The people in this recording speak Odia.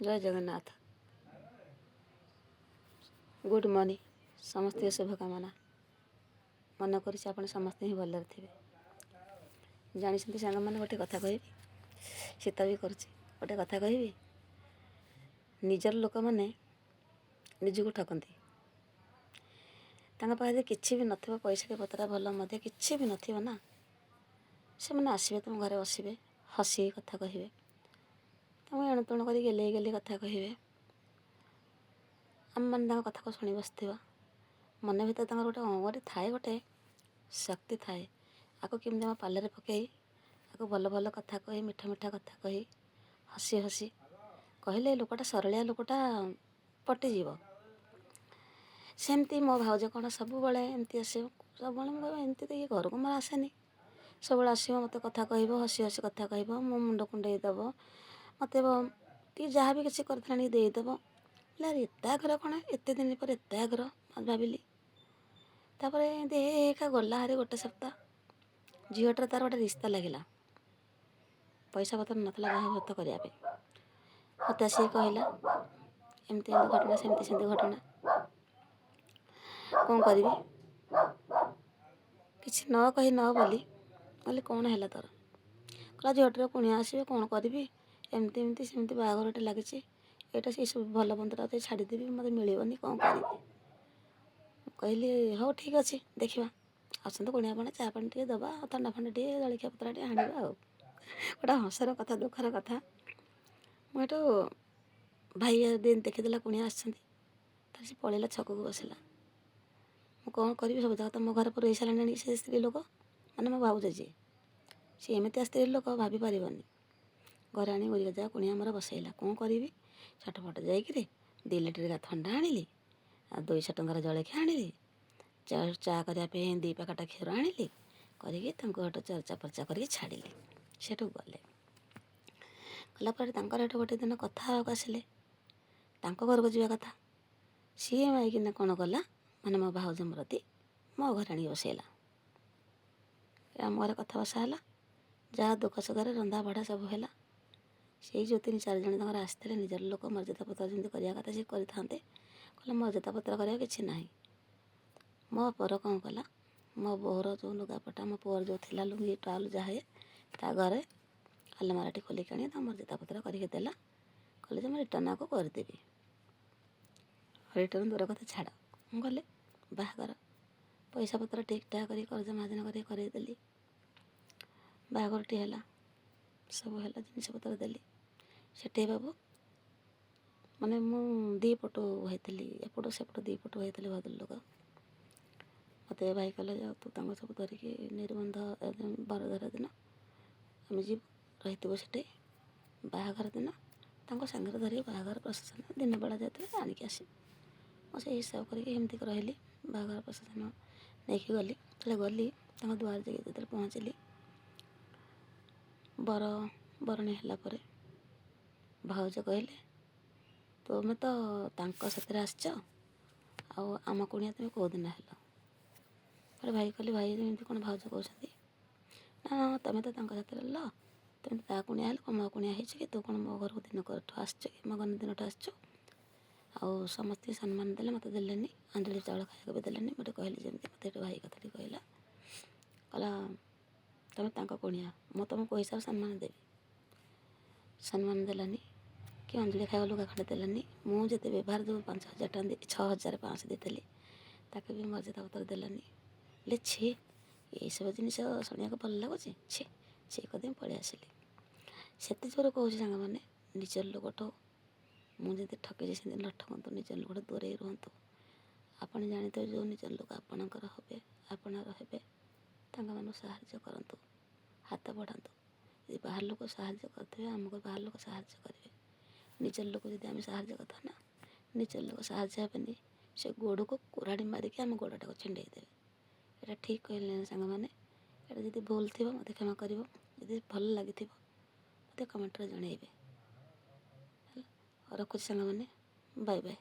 ଜୟ ଜଗନ୍ନାଥ। Good morning. ସମସ୍ତଙ୍କ ଶୁଭକାମନା। ମନେ କରୁଛି ଆପଣ ସମସ୍ତେ ହିଁ ଭଲରେ ଥିବେ। ଜାଣିଛନ୍ତି ସାଙ୍ଗମାନେ, ଗୋଟେ କଥା କହିବି, ଶୀତ ବି କରୁଛି। ଗୋଟେ କଥା କହିବି, ନିଜର ଲୋକମାନେ ନିଜକୁ ଠକନ୍ତି। ତାଙ୍କ ପାଖରେ କିଛି ବି ନଥିବ, ପଇସା କି ପତ୍ର ଭଲ ମଧ୍ୟ କିଛି ବି ନଥିବ ନା, ସେମାନେ ଆସିବେ ତୁମ ଘରେ ବସିବେ, ହସିକି କଥା କହିବେ, ତୁମକୁ ଏଣୁତେଣୁ କରି ଗେଲେଇ ଗେଲେଇ କଥା କହିବେ। ଆମମାନେ ତାଙ୍କ କଥାକୁ ଶୁଣି ବସିଥିବା। ମନ ଭିତରେ ତାଙ୍କର ଗୋଟେ ଥାଏ, ଗୋଟେ ଶକ୍ତି ଥାଏ। ଆକୁ କେମିତି ଆମ ପାଲରେ ପକାଇ, ଆକୁ ଭଲ ଭଲ କଥା କହି, ମିଠା ମିଠା କଥା କହି, ହସି ହସି କହିଲେ ଏ ଲୋକଟା, ସରଳିଆ ଲୋକଟା ପଟିଯିବ। ସେମିତି ମୋ ଭାଉଜ କ'ଣ ସବୁବେଳେ ଏମିତି ଆସିବ। ସବୁବେଳେ ମୁଁ କହିବ ଏମିତି ତ ଇଏ ଘରକୁ ମୋର ଆସେନି। ସବୁବେଳେ ଆସିବ, ମୋତେ କଥା କହିବ, ହସି ହସି କଥା କହିବ, ମୋ ମୁଣ୍ଡ କୁଣ୍ଡେଇ ଦେବ, ମୋତେ ଟିକେ ଯାହା ବି କିଛି କରିଥାଣି ଦେଇଦେବ। ହେଲେ ଆରେ ଏତେ ଆଗ୍ରହ କ'ଣ, ଏତେ ଦିନ ପରେ ଏତେ ଆଗ୍ରହ ଭାବିଲି। ତାପରେ ଏମିତି ଏକା ଗଲା ହାରି ଗୋଟେ ସପ୍ତାହ। ଝିଅଟାର ତା'ର ଗୋଟେ ରିସ୍ତା ଲାଗିଲା। ପଇସା ପତ୍ର ନଥିଲା ବାହାଘର କରିବା ପାଇଁ। ମୋତେ ଆସିକି କହିଲା ଏମିତି ଏମିତି ଘଟଣା, ସେମିତି ସେମିତି ଘଟଣା। କ'ଣ କରିବି, କିଛି ନ କହି ନ ବୋଲି କହିଲି କ'ଣ ହେଲା ତୋର? କହିଲା ଝିଅଟିର କୁଣିଆ ଆସିବେ, କ'ଣ କରିବି, ଏମିତି ଏମିତି ସେମିତି ବାହାଘରଟେ ଲାଗିଛି, ଏଇଟା ସେସବୁ ଭଲ ମନ୍ଦଟା ଛାଡ଼ିଦେବି, ମୋତେ ମିଳିବନି, କ'ଣ କରିବି? କହିଲି ହଉ ଠିକ୍ ଅଛି, ଦେଖିବା, ଆସନ୍ତୁ କୁଣିଆ ପାଣି, ଚା ପାଣି ଟିକେ ଦେବା, ଥଣ୍ଡା ଫଣ୍ଡା ଟିକେ, ଜଳଖିଆ ପତ୍ର ଟିକେ ଆଣିବା। ଆଉ ଗୋଟେ ହସର କଥା, ଦୁଃଖର କଥା। ମୁଁ ଏଠୁ ଭାଇ ଦିନ ଦେଖିଦେଲା କୁଣିଆ ଆସିଛନ୍ତି, ତାହେଲେ ସେ ପଳେଇଲା ଛକକୁ ବସିଲା। ମୁଁ କ'ଣ କରିବି, ସବୁ ଜାଗା ତ ମୋ ଘରେ ପୁରେଇ ସାରିଲାଣି ସେ ସ୍ତ୍ରୀ ଲୋକ, ମାନେ ମୋ ଭାଉଜ ଯିଏ, ସେ ଏମିତିଆ ସ୍ତ୍ରୀ ଲୋକ ଭାବି ପାରିବନି। ଘରେ ଆଣି ଉରିଗଜା କୁଣିଆ ଆମର ବସେଇଲା। କ'ଣ କରିବି, ଛଟପଟ ଯାଇକିରି 2 ଲିଟର ଥଣ୍ଡା ଆଣିଲି, ଆଉ 200 ଟଙ୍କାର ଜଳଖିଆ ଆଣିଲି, ଚା କରିବା ପାଇଁ 2 ପ୍ୟାକେଟ କ୍ଷୀର ଆଣିଲି, କରିକି ତାଙ୍କୁ ହେଠୁ ଚର୍ଚ୍ଚା ପର୍ଚ୍ଚା କରିକି ଛାଡ଼ିଲି। ସେଠୁ ଗଲା ପରେ ତାଙ୍କର ହେଠୁ ଗୋଟେ ଦିନ କଥା ହେବାକୁ ଆସିଲେ, ତାଙ୍କ ଘରକୁ ଯିବା କଥା। ସିଏ ମାଇକିନା କ'ଣ କଲା, ମାନେ ମୋ ଭାଉଜ ମରତି ମୋ ଘରେ ଆଣିକି ବସେଇଲା। ଆମ ଘରେ କଥା ବସା ହେଲା, ଯାହା ଦୁଃଖ ସୁଖରେ ରନ୍ଧା ବଢ଼ା ସବୁ ହେଲା। ସେଇ ଯେଉଁ 3-4 ଜଣ ତାଙ୍କର ଆସିଥିଲେ, ନିଜର ଲୋକ, ମର୍ଯ୍ୟାଦା ପତ୍ର ଯେମିତି କରିବା କଥା ସେ କରିଥାନ୍ତେ। କହିଲେ ମର୍ଯ୍ୟାଦା ପତ୍ର କରିବା କିଛି ନାହିଁ। ମୋ ପର କ'ଣ କଲା, ମୋ ବୋଉର ଯେଉଁ ଲୁଗାପଟା, ମୋ ପୁଅର ଯେଉଁ ଥିଲା ଲୁଙ୍ଗି ଟାୱଲ ଯାହା, ତା ଘରେ ଆଲମାରାଟି ଖୋଲିକି ଆଣି ତା ମର୍ଯ୍ୟାଦା ପତ୍ର କରିକି ଦେଲା। କହିଲେ ଯେ ମୁଁ ରିଟର୍ଣ୍ଣ ଆକୁ କରିଦେବି। ରିଟର୍ଣ୍ଣ ଦୂର କଥା ଛାଡ଼, ମୁଁ ଗଲେ ବାହାଘର ପଇସା ପତ୍ର ଠିକ୍ ଠାକ୍ କରି କରଜ ମାର୍ଜନ କରି କରେଇଦେଲି। ବାହାଘରଟି ହେଲା, ସବୁ ହେଲା, ଜିନିଷପତ୍ର ଦେଲି। ସେଠି ବାବୁ ମାନେ ମୁଁ 2 ପଟୁ ହେଇଥିଲି, ଏପଟୁ ସେପଟୁ 2 ପଟୁ ହେଇଥିଲି ଭଦ୍ରଲୋକ। ମୋତେ ଭାଇ କହିଲେ ଯାଉ ତୁ ତାଙ୍କୁ ସବୁ ଧରିକି ନିର୍ବନ୍ଧ ବରଧରା ଦିନ ଆମେ ଯିବୁ, ରହିଥିବୁ ସେଠି, ବାହାଘର ଦିନ ତାଙ୍କ ସାଙ୍ଗରେ ଧରିକି ବାହାଘର ପ୍ରସେସନ ଦିନ ବେଳା ଯାଇଥିଲେ ଆଣିକି ଆସିବୁ। ମୁଁ ସେଇ ହିସାବ କରିକି ଏମିତି ରହିଲି। ବାହାଘର ପ୍ରସେସନ ନେଇକି ଗଲି। ଯେତେବେଳେ ଗଲି ତାଙ୍କ ଦୁଆରେ ଯାଇକି ଯେତେବେଳେ ପହଞ୍ଚିଲି, ବରଣୀ ହେଲା ପରେ ଭାଉଜ କହିଲେ ତୁମେ ତ ତାଙ୍କ ସାଥିରେ ଆସିଛ, ଆଉ ଆମ କୁଣିଆ ତୁମେ କେଉଁଦିନ ହେଲ? ପରେ ଭାଇ କହିଲି ଭାଇ ଏମିତି କ'ଣ ଭାଉଜ କହୁଛନ୍ତି? ନା ତୁମେ ତ ତାଙ୍କ ସାଥିରେ ହେଲ, ତୁମେ ତ ତା କୁଣିଆ ହେଲ, କ'ଣ ମୋ କୁଣିଆ ହେଇଛି କି? ତୁ କ'ଣ ମୋ ଘରକୁ ଦିନଠୁ ଆସିଛୁ କି, ମୋ ଘର ଦିନଠୁ ଆସିଛୁ? ଆଉ ସମସ୍ତେ ସମ୍ମାନ ଦେଲେ, ମୋତେ ଦେଲେନି, ଆଞ୍ଜଳି ଚାଉଳ ଖାଇବାକୁ ବି ଦେଲେନି। ମୋତେ କହିଲି ଯେମିତି, ମୋତେ ଏଠି ଭାଇ କଥାଟି କହିଲା ତୁମେ ତାଙ୍କ କୁଣିଆ, ମୁଁ ତୁମକୁ ହିସାବରେ ସମ୍ମାନ ଦେବି। ସମ୍ମାନ ଦେଲାନି କି ଅଞ୍ଜଳି ଖାଇବା ଲୁଗା ଖଣ୍ଡେ ଦେଲାନି। ମୁଁ ଯେତେ ବ୍ୟବହାର ଯେଉଁ 5,000 ଟଙ୍କା 6,500 ଦେଇଥିଲି, ତାକୁ ବି ମର୍ଯ୍ୟାଦା ପତ୍ର ଦେଲାନି। ହେଲେ ଛି, ଏଇସବୁ ଜିନିଷ ଶୁଣିବାକୁ ଭଲ ଲାଗୁଛି? ଛି କରିଦେଇ ପଳେଇ ଆସିଲି। ସେତେ ଜୋର କହୁଛି ସାଙ୍ଗମାନେ, ନିଜର ଲୋକଠୁ ମୁଁ ଯଦି ଠକିଛି ସେମିତି ନ ଠକନ୍ତୁ, ନିଜର ଲୋକଠୁ ଦୂରେଇ ରୁହନ୍ତୁ। ଆପଣ ଜାଣିଥିବେ ଯେଉଁ ନିଜର ଲୋକ ଆପଣଙ୍କର ଆପଣଙ୍କର ହେବେ, ତାଙ୍କମାନଙ୍କୁ ସାହାଯ୍ୟ କରନ୍ତୁ, ହାତ ବଢ଼ାନ୍ତୁ। ଯଦି ବାହାର ଲୋକ ସାହାଯ୍ୟ କରିଥିବେ, ଆମକୁ ବାହାର ଲୋକ ସାହାଯ୍ୟ କରିବେ। ନିଜର ଲୋକ ଯଦି ଆମେ ସାହାଯ୍ୟ କରିଥାଉ ନା, ନିଜର ଲୋକ ସାହାଯ୍ୟ ହେବେନି, ସେ ଗୋଡ଼କୁ କୁରାଢ଼ି ମାରିକି ଆମ ଗୋଡ଼ଟାକୁ ଛିଣ୍ଡେଇ ଦେବେ। ଏଇଟା ଠିକ୍ କହିଲେନି ସାଙ୍ଗମାନେ? ଏଇଟା ଯଦି ଭୁଲ ଥିବ ମୋତେ କ୍ଷମା କରିବ, ଯଦି ଭଲ ଲାଗିଥିବ ମୋତେ କମେଣ୍ଟରେ ଜଣାଇବେ। ହେଲା, ରଖୁଛି ସାଙ୍ଗମାନେ, ବାଏ ବାଏ।